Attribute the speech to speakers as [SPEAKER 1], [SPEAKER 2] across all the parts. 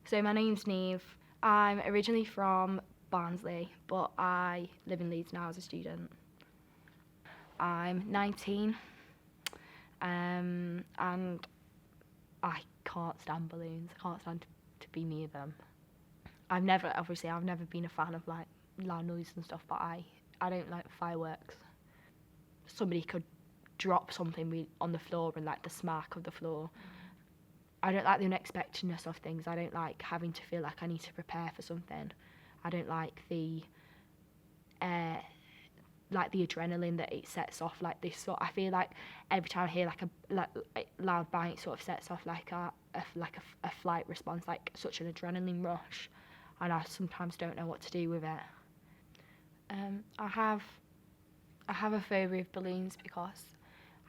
[SPEAKER 1] So my name's Neve. I'm originally from Barnsley, but I live in Leeds now as a student. I'm 19, and I can't stand balloons. I can't stand to be near them. I've never been a fan of like loud noise and stuff, but I don't like fireworks. Somebody could drop something on the floor and like the smack of the floor. I don't like the unexpectedness of things. I don't like having to feel like I need to prepare for something. I don't like the adrenaline that it sets off. Like this sort, I feel like every time I hear like a loud bang, it sort of sets off like a flight response, like such an adrenaline rush, and I sometimes don't know what to do with it. I have a phobia of balloons because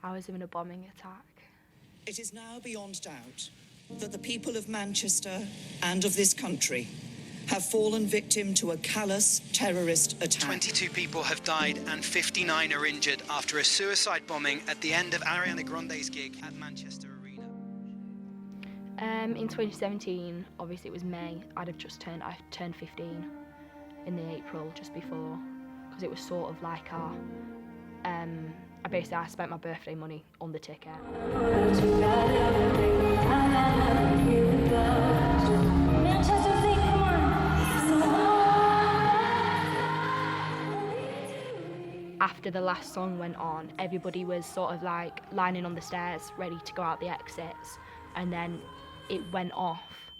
[SPEAKER 1] I was in a bombing attack.
[SPEAKER 2] It is now beyond doubt that the people of Manchester and of this country have fallen victim to a callous terrorist attack.
[SPEAKER 3] 22 people have died and 59 are injured after a suicide bombing at the end of Ariana Grande's gig at Manchester Arena.
[SPEAKER 1] In 2017, obviously it was May, I turned 15 in the April just before, because it was sort of like I spent my birthday money on the ticket. After the last song went on, everybody was sort of like lining on the stairs, ready to go out the exits, and then it went off.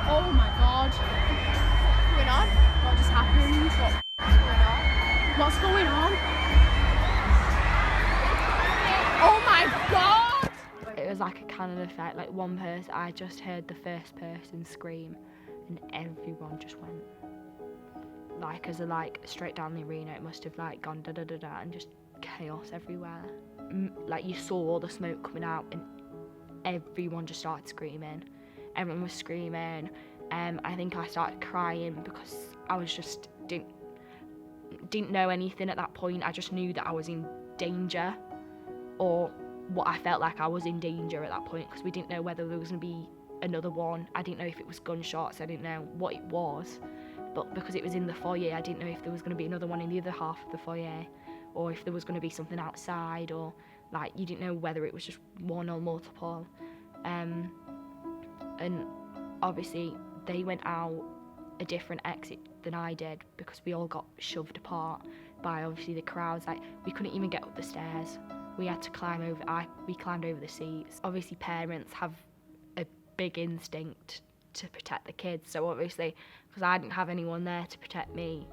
[SPEAKER 4] Oh my god. What's going on? What just happened? What's going on? Oh my god!
[SPEAKER 1] It was like a cannon effect, like one person, I just heard the first person scream and everyone just went. Like as a straight down the arena, it must have like gone da da da da and just chaos everywhere. Like you saw all the smoke coming out and everyone just started screaming. Everyone was screaming. I think I started crying because I was just didn't know anything at that point. I just knew that I was in danger, or what I felt like I was in danger at that point, because we didn't know whether there was going to be another one. I didn't know if it was gunshots. I didn't know what it was, but because it was in the foyer, I didn't know if there was going to be another one in the other half of the foyer, or if there was going to be something outside, or like you didn't know whether it was just one or multiple. And obviously they went out a different exit than I did because we all got shoved apart by obviously the crowds. Like we couldn't even get up the stairs. We had to climb over. We climbed over the seats. Obviously parents have a big instinct to protect the kids. So obviously, because I didn't have anyone there to protect me,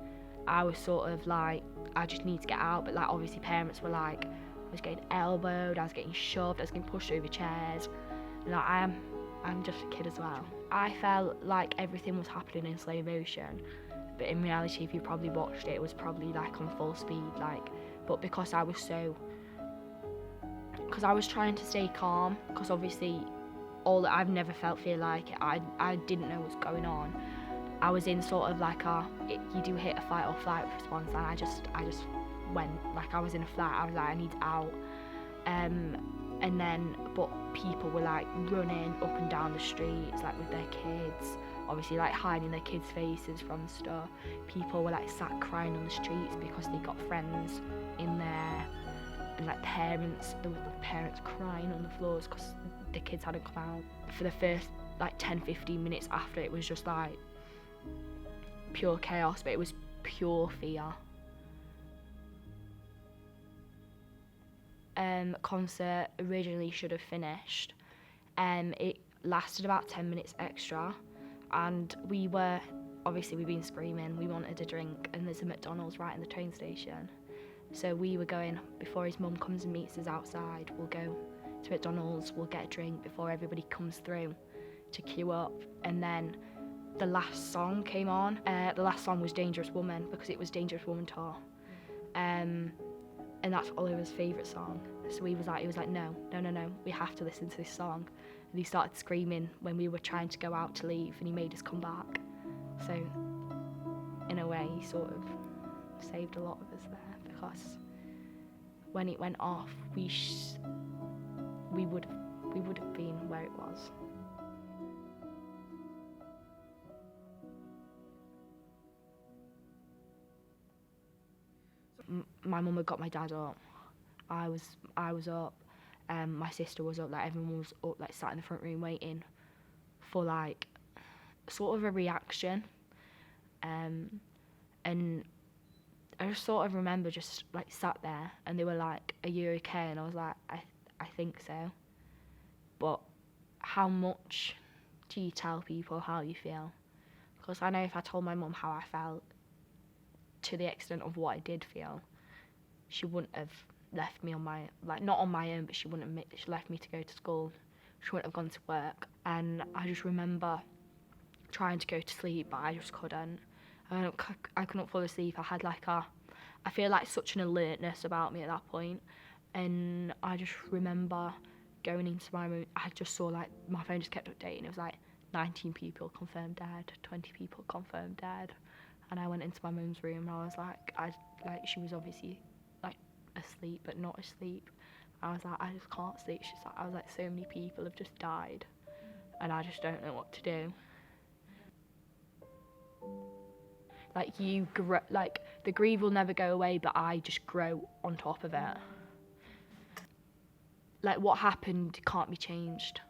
[SPEAKER 1] I was sort of like, I just need to get out. But like obviously parents were like, I was getting elbowed, I was getting shoved, I was getting pushed over chairs. Like I'm just a kid as well. I felt like everything was happening in slow motion, but in reality, if you probably watched it, it was probably like on full speed. But because I was trying to stay calm, because obviously I've never felt fear like it. I didn't know what's going on. I was in sort of like you do hit a fight or flight response, and I just went, like I was in a flat. I was like, I need out. And then, but people were like running up and down the streets, like with their kids, obviously like hiding their kids' faces from stuff. People were like sat crying on the streets because they got friends in there, and like there were parents crying on the floors because the kids hadn't come out. For the first like 10-15 minutes after, it was just like pure chaos, but it was pure fear. Concert originally should have finished. It lasted about 10 minutes extra, and we've been screaming, we wanted a drink, and there's a McDonald's right in the train station. So we were going, before his mum comes and meets us outside, we'll go to McDonald's, we'll get a drink before everybody comes through to queue up. And then the last song came on. The last song was Dangerous Woman, because it was Dangerous Woman tour. And that's Oliver's favourite song. So he was like, no, we have to listen to this song. And he started screaming when we were trying to go out to leave, and he made us come back. So in a way, he sort of saved a lot of us there, because when it went off, we would have been where it was. My mum had got my dad up. I was up. My sister was up. Like everyone was up, like sat in the front room waiting for like sort of a reaction. And I just sort of remember just like sat there, and they were like, "Are you okay?" And I was like, I think so. But how much do you tell people how you feel? Because I know if I told my mum how I felt, to the extent of what I did feel, she wouldn't have left me on my, like not on my own, but she left me to go to school. She wouldn't have gone to work. And I just remember trying to go to sleep, but I just couldn't. I couldn't fall asleep. I had like I feel like such an alertness about me at that point. And I just remember going into my room, I just saw like, my phone just kept updating. It was like 19 people confirmed dead, 20 people confirmed dead. And I went into my mum's room and I was like, she was obviously like asleep, but not asleep. I was like, I just can't sleep. I was like, so many people have just died and I just don't know what to do. Like like the grief will never go away, but I just grow on top of it. Like what happened can't be changed,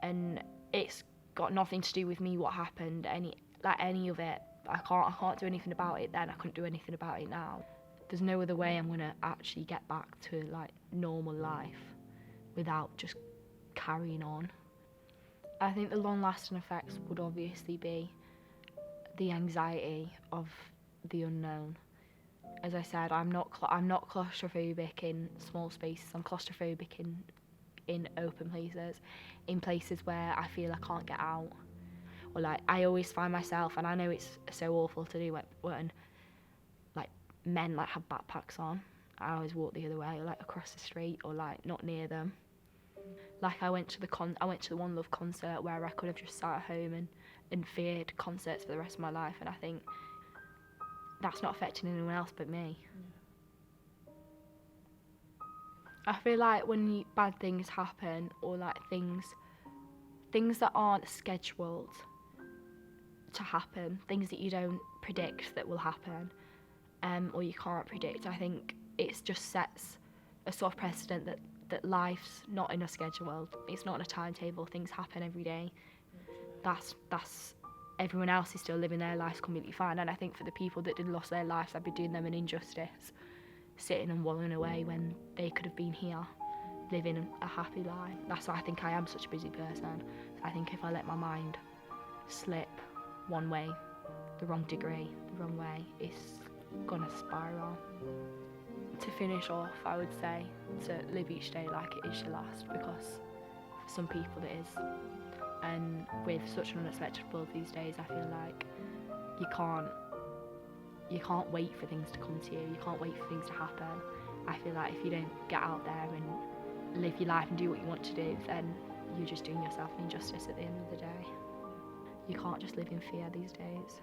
[SPEAKER 1] and it's got nothing to do with me. What happened, any of it, I can't do anything about it then. I couldn't do anything about it now. There's no other way I'm gonna actually get back to like normal life without just carrying on. I think the long-lasting effects would obviously be the anxiety of the unknown. As I said, I'm not claustrophobic in small spaces. I'm claustrophobic in open places, in places where I feel I can't get out. Or like I always find myself, and I know it's so awful to do when like men like have backpacks on. I always walk the other way, or like across the street, or like not near them. Like I went to the One Love concert where I could have just sat at home and feared concerts for the rest of my life, and I think that's not affecting anyone else but me. I feel like when bad things happen, or like things that aren't scheduled to happen, things that you don't predict that will happen, or you can't predict, I think it just sets a sort of precedent that life's not in a schedule, it's not in a timetable, things happen every day. That's everyone else is still living their lives completely fine, and I think for the people that did lost their lives, I'd be doing them an injustice, sitting and wallowing away when they could have been here, living a happy life. That's why I think I am such a busy person. I think if I let my mind slip one way, the wrong degree, the wrong way, it's gonna spiral. To finish off, I would say to live each day like it is your last, because for some people it is. And with such an unexpected world these days, I feel like you can't wait for things to come to you. You can't wait for things to happen. I feel like if you don't get out there and live your life and do what you want to do, then you're just doing yourself an injustice at the end of the day. You can't just live in fear these days.